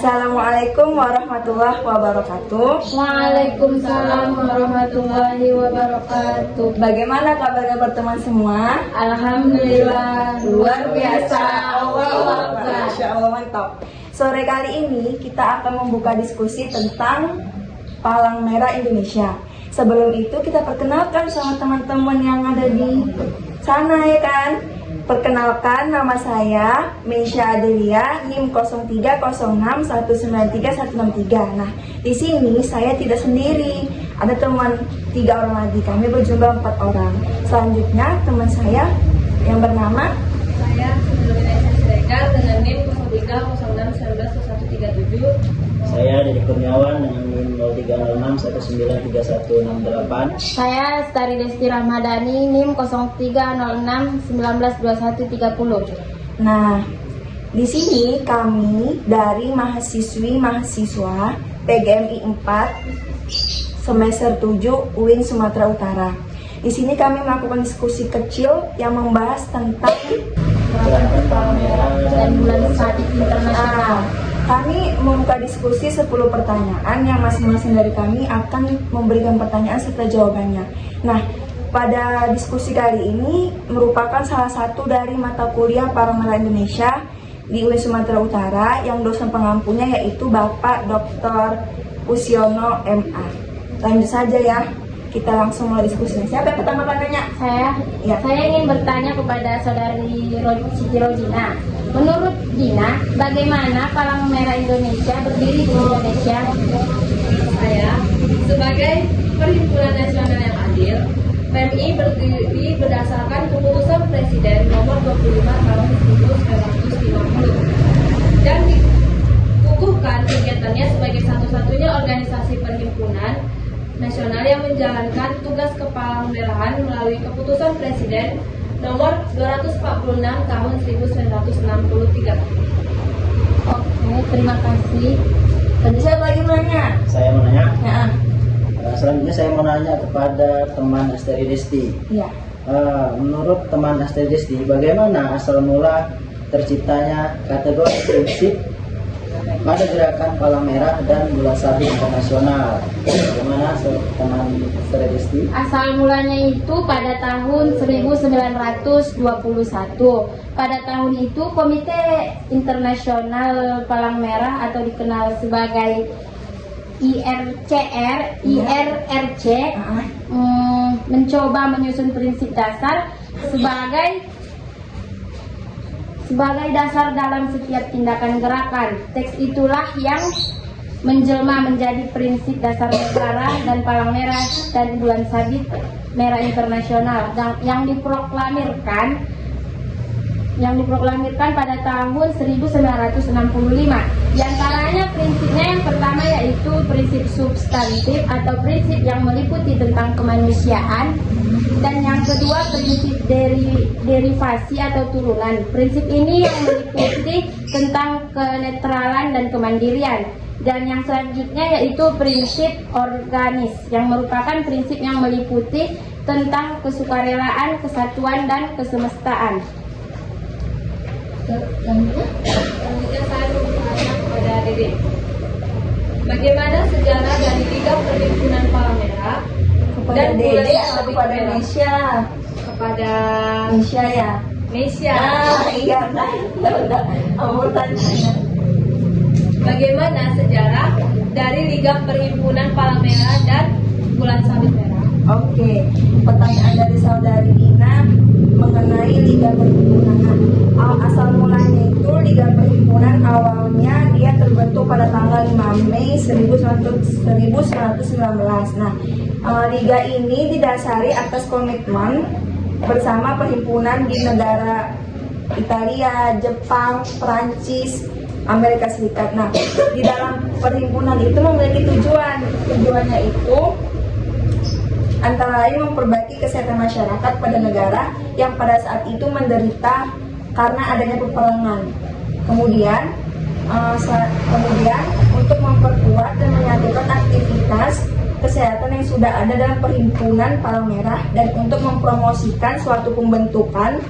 Assalamualaikum warahmatullahi wabarakatuh. Waalaikumsalam warahmatullahi wabarakatuh. Bagaimana kabar teman semua? Alhamdulillah, Luar biasa. Allahu Akbar. Masya Allah, mantap. Sore kali ini kita akan membuka diskusi tentang Palang Merah Indonesia. Sebelum itu kita perkenalkan sama teman-teman yang ada di sana ya kan. Perkenalkan, nama saya Meisha Adelia, NIM 0306193163. Nah, di sini saya tidak sendiri, ada teman 3 orang lagi. Kami berjumlah 4 orang. Selanjutnya teman saya yang bernama Saya Sudirman Siregar dengan NIM 0306191137. Saya Dedi Kurniawan dengan NIM 0306193168. Saya Lestari Desti Ramadhani NIM 0306192130. Nah, di sini kami dari mahasiswa PGMI 4 semester 7 UIN Sumatera Utara. Di sini kami melakukan diskusi kecil yang membahas tentang Gerakan Palang Merah Dan bulan Sabit internasional. Kami membuka diskusi 10 pertanyaan yang masing-masing dari kami akan memberikan pertanyaan serta jawabannya. Nah, pada diskusi kali ini merupakan salah satu dari mata kuliah Palang Merah Indonesia di UIN Sumatera Utara yang dosen pengampunya yaitu Bapak Dr. Usiono MA. Lanjut saja ya, kita langsung mulai diskusinya. Siapa yang pertama kali nanya? Saya ingin bertanya kepada saudari Siti Rojina. Menurut Dina, bagaimana Palang Merah Indonesia berdiri di Indonesia? Saya, sebagai perhimpunan nasional yang adil, PMI berdiri berdasarkan keputusan Presiden nomor 25 tahun 1950 dan dikukuhkan kegiatannya sebagai satu-satunya organisasi perhimpunan nasional yang menjalankan tugas kepalang-merahan melalui keputusan Presiden nomor 246 tahun 1963. Oke, terima kasih. Tadi siapa lagi nanya? Saya mau nanya. Ya, Selanjutnya saya mau nanya kepada teman Asteri Desti. ya. Menurut teman Asteri Desti, bagaimana asal mula terciptanya kategori prinsip pada gerakan Palang Merah dan Bulan Sabit internasional? Bagaimana teman Asteri Desti? Asal mulanya itu pada tahun 1921. Pada tahun itu Komite Internasional Palang Merah atau dikenal sebagai IRC mencoba menyusun prinsip dasar sebagai dasar dalam setiap tindakan gerakan. Teks itulah yang menjelma menjadi prinsip dasar negara dan Palang Merah dan Bulan Sabit Merah Internasional yang diproklamirkan pada tahun 1965. Di antaranya prinsipnya yang pertama yaitu prinsip substantif atau prinsip yang meliputi tentang kemanusiaan, dan yang kedua prinsip derivasi atau turunan. Prinsip ini yang meliputi tentang kenetralan dan kemandirian. Dan yang selanjutnya yaitu prinsip organis yang merupakan prinsip yang meliputi tentang kesukarelaan, kesatuan, dan kesemestaan. Selanjutnya saya mau bertanya kepada Dede. Bagaimana sejarah dari Liga Perhimpunan Palang Merah Kepada dan Bulan Dede atau Sabit kepada Merah? Indonesia? Kepada Indonesia ya? Indonesia. Iya, udah. Kamu tanya. Bagaimana sejarah dari Liga Perhimpunan Palang Merah dan Bulan Sabit Merah? Oke, pertanyaan dari saudari Dina mengenai Liga Perhimpunan. Asal mulanya itu Liga Perhimpunan awalnya dia terbentuk pada tanggal 5 Mei 1919. Nah, Liga ini didasari atas komitmen bersama perhimpunan di negara Italia, Jepang, Perancis, Amerika Serikat. Nah, di dalam perhimpunan itu memiliki tujuan. Tujuannya itu antara lain memperbaiki kesehatan masyarakat pada negara yang pada saat itu menderita karena adanya peperangan. Kemudian untuk memperkuat dan menyatukan aktivitas kesehatan yang sudah ada dalam perhimpunan Palang Merah dan untuk mempromosikan suatu pembentukan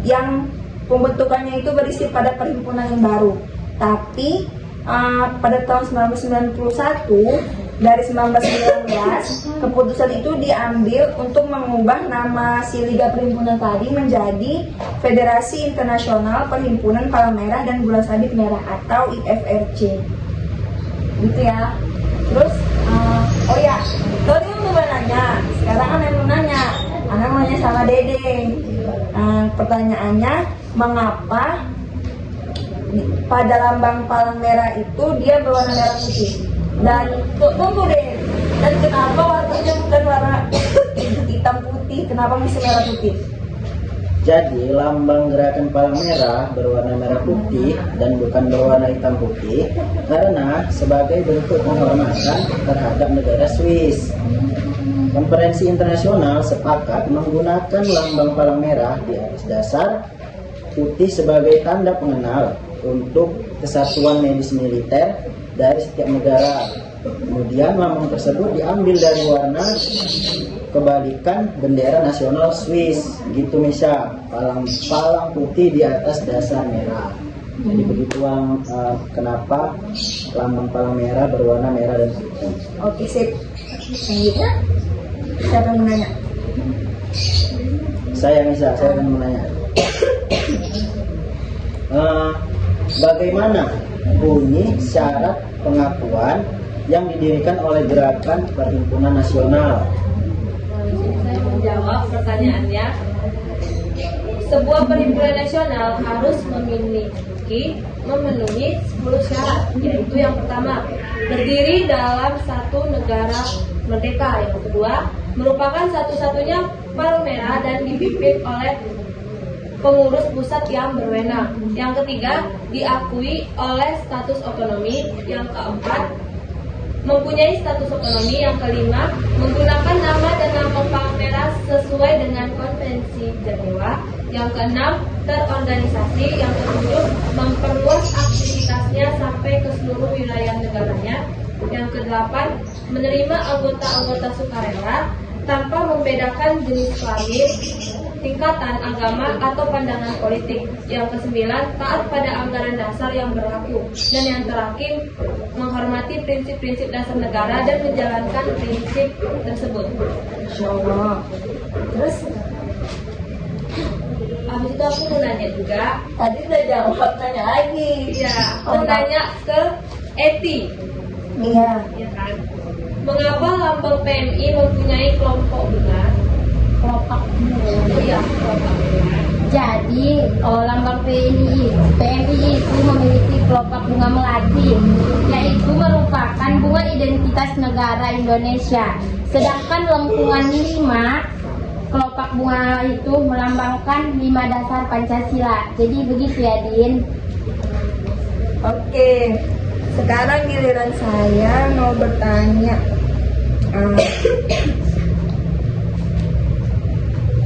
yang pembentukannya itu berisi pada perhimpunan yang baru. Tapi pada tahun 1991 dari 1919 keputusan itu diambil untuk mengubah nama si Liga Perhimpunan tadi menjadi Federasi Internasional Perhimpunan Palang Merah dan Bulan Sabit Merah atau IFRC gitu ya. Terus oh ya, tadi yang mau nanya, sekarang Ana mau nanya, Ana mau nanya sama Dede. Pertanyaannya, mengapa pada lambang palang merah itu dia berwarna merah putih? Dan tunggu deh, dan kenapa warnanya bukan warna hitam putih? Kenapa mesti merah putih? Jadi lambang gerakan palang merah berwarna merah putih dan bukan berwarna hitam putih karena sebagai bentuk penghormatan terhadap negara Swiss. Konferensi internasional sepakat menggunakan lambang palang merah di atas dasar putih sebagai tanda pengenal untuk kesatuan medis militer dari setiap negara. Kemudian lambang tersebut diambil dari warna kebalikan bendera nasional Swiss, gitu Misha. Palang putih di atas dasar merah. Jadi begitu kenapa lambang palang merah berwarna merah dan putih. Oke, sip. Selanjutnya, siapa yang menanya? Saya Misha, saya akan menanya. Bagaimana bunyi syarat pengakuan yang didirikan oleh Gerakan Perhimpunan Nasional? Saya menjawab pertanyaannya. Sebuah perhimpunan nasional harus memenuhi 10 syarat, yaitu yang pertama, berdiri dalam satu negara merdeka. Yang kedua, merupakan satu-satunya palang merah dan dipimpin oleh pengurus pusat yang berwenang. Yang ketiga, diakui oleh status otonomi. Yang keempat, mempunyai status otonomi. Yang kelima, menggunakan nama dan lambang palang merah sesuai dengan konvensi Jenewa. Yang keenam, terorganisasi. Yang ketujuh, memperluas aktivitasnya sampai ke seluruh wilayah negaranya. Yang kedelapan, menerima anggota-anggota sukarela tanpa membedakan jenis kelamin, tingkatan agama atau pandangan politik. Yang kesembilan, taat pada anggaran dasar yang berlaku. Dan yang terakhir, menghormati prinsip-prinsip dasar negara dan menjalankan prinsip tersebut. Insya Allah. Terus, Habis itu aku mau nanya juga. tadi udah jawab, nanya lagi. Ya, aku nanya ke Eti. Iya. Ya kan? Mengapa lambang PMI mempunyai kelompok bunga? Kelopak Iya, kelompok bunga. Jadi lambang PMI itu memiliki kelopak bunga melati, yaitu merupakan bunga identitas negara Indonesia. Sedangkan lengkungan 5 kelopak bunga itu melambangkan 5 dasar Pancasila. Jadi begitu ya, Din. Oke. Sekarang giliran saya mau bertanya.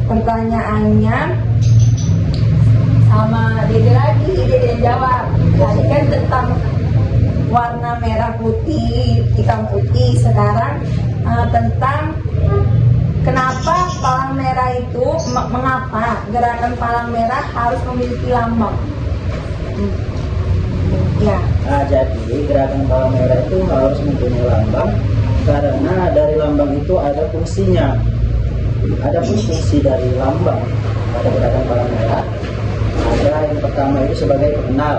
Pertanyaannya sama Dede lagi, Dede yang jawab. Tadi kan tentang warna merah putih, hitam putih. Sekarang tentang kenapa palang merah itu, mengapa gerakan palang merah harus memiliki lambang? Ya. Nah, jadi gerakan palang merah itu harus mempunyai lambang karena dari lambang itu ada fungsinya. Ada fungsi dari lambang pada gerakan palang merah. Ada yang pertama itu sebagai pengenal.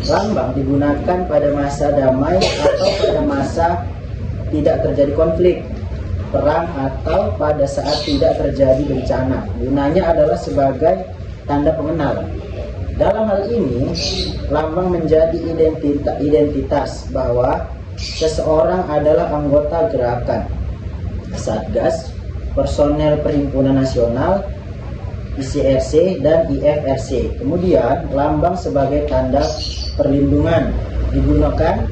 Lambang digunakan pada masa damai atau pada masa tidak terjadi konflik, perang, atau pada saat tidak terjadi bencana. Gunanya adalah sebagai tanda pengenal. Dalam hal ini, lambang menjadi identitas bahwa seseorang adalah anggota gerakan, satgas, personel Perhimpunan Nasional, ICRC, dan IFRC. Kemudian, lambang sebagai tanda perlindungan digunakan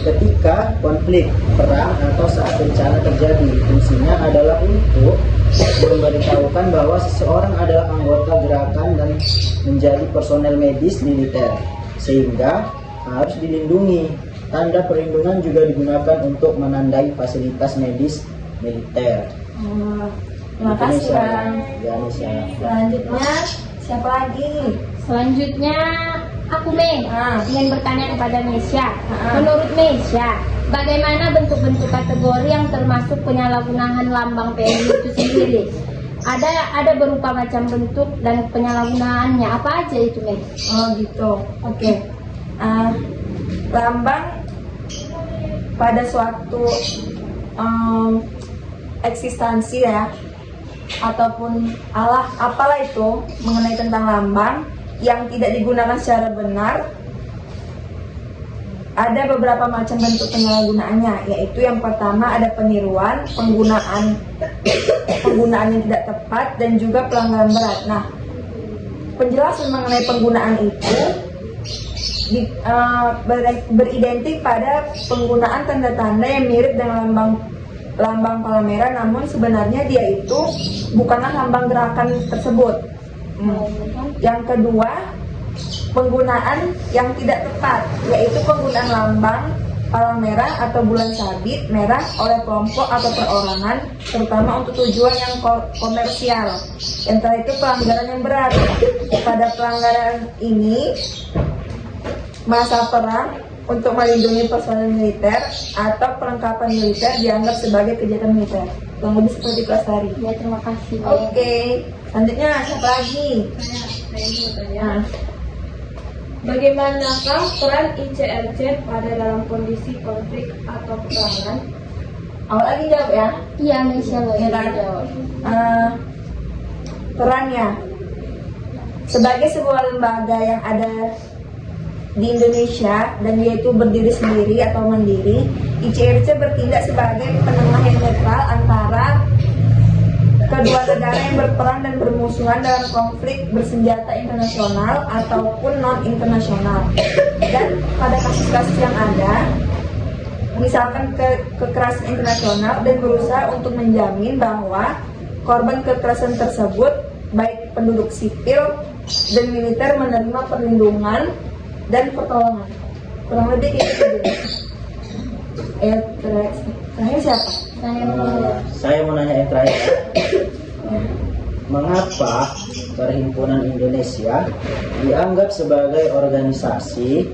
ketika konflik, perang, atau saat bencana terjadi. Fungsinya adalah untuk memberitahukan bahwa seseorang adalah anggota gerakan dan menjadi personel medis militer, sehingga harus dilindungi. Tanda perlindungan juga digunakan untuk menandai fasilitas medis militer. Terima kasih, Bang. Ya, Nisa. Selanjutnya siapa lagi? Selanjutnya Aku Mei ingin bertanya kepada Mesya. Ah. Menurut Mesya, bagaimana bentuk-bentuk kategori yang termasuk penyalahgunaan lambang PNI itu sendiri? Ada berupa macam bentuk dan penyalahgunaannya. Apa aja itu, Mei? Oh gitu. Oke. Lambang pada suatu eksistensi ya, ataupun Allah apalah itu mengenai tentang lambang yang tidak digunakan secara benar, ada beberapa macam bentuk penyalahgunaannya, yaitu yang pertama ada peniruan, penggunaan yang tidak tepat, dan juga pelanggaran berat. Nah, penjelasan mengenai penggunaan itu beridentik pada penggunaan tanda-tanda yang mirip dengan lambang Palmera, namun sebenarnya dia itu bukanlah lambang gerakan tersebut. Yang kedua, penggunaan yang tidak tepat, yaitu penggunaan lambang Palmera atau bulan sabit merah oleh kelompok atau perorangan, terutama untuk tujuan yang komersial. Yang terakhir itu pelanggaran yang berat. Pada pelanggaran ini, masa perang untuk melindungi personel militer atau perlengkapan militer dianggap sebagai kejahatan militer. Kurang lebih seperti kelas tadi. Ya, terima kasih. Oke, selanjutnya siapa lagi? Nah, Bagaimanakah peran ICRC pada dalam kondisi konflik atau peperangan? awal lagi jawab ya. Iya, Mesya boleh Ya kan? jawab. Perannya sebagai sebuah lembaga yang ada di Indonesia dan yaitu berdiri sendiri atau mandiri, ICRC bertindak sebagai penengah yang netral antara kedua negara yang berperang dan bermusuhan dalam konflik bersenjata internasional ataupun non internasional. Dan pada kasus-kasus yang ada, misalkan kekerasan internasional, dan berusaha untuk menjamin bahwa korban kekerasan tersebut, baik penduduk sipil dan militer, menerima perlindungan dan pertolongan. Kurang lebih kayak gitu. Terakhir siapa? Saya mau nanya yang terakhir. Mengapa Perhimpunan Indonesia dianggap sebagai organisasi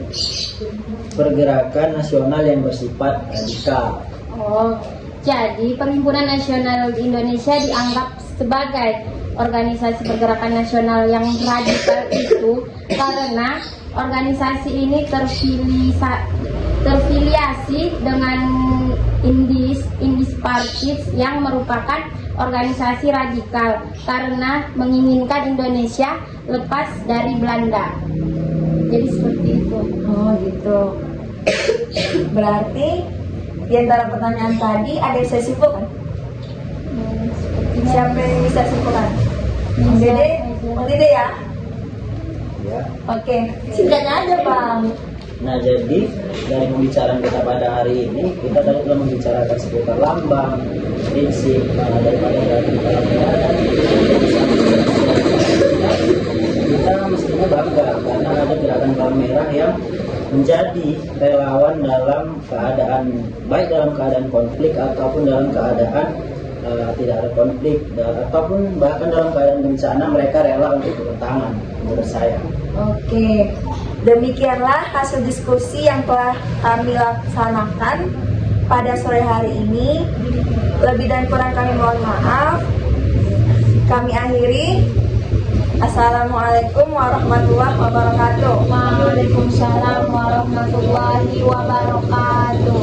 pergerakan nasional yang bersifat radikal? Oh, jadi Perhimpunan Nasional Indonesia dianggap sebagai organisasi pergerakan nasional yang radikal itu karena organisasi ini terfiliasi dengan Indis Partis yang merupakan organisasi radikal karena menginginkan Indonesia lepas dari Belanda. Jadi seperti itu. Oh gitu. Berarti di antara pertanyaan tadi ada yang saya simpulkan. Siapa yang bisa simpulkan? Bang Dede ya? Ya. Oke, singkatnya aja Bang. Nah, jadi dari pembicaraan kita pada hari ini, kita tadi telah membicarakan seputar lambang, prinsip, daripada gerakan Palmera, dan kita mestinya bangga karena ada gerakan Palmera yang menjadi relawan dalam keadaan, baik dalam keadaan konflik ataupun dalam keadaan tidak ada konflik, ataupun bahkan dalam keadaan bencana mereka rela untuk turun tangan, menurut saya. Oke, demikianlah hasil diskusi yang telah kami laksanakan pada sore hari ini. Lebih dan kurang kami mohon maaf. Kami akhiri. Assalamualaikum warahmatullahi wabarakatuh. Waalaikumsalam warahmatullahi wabarakatuh.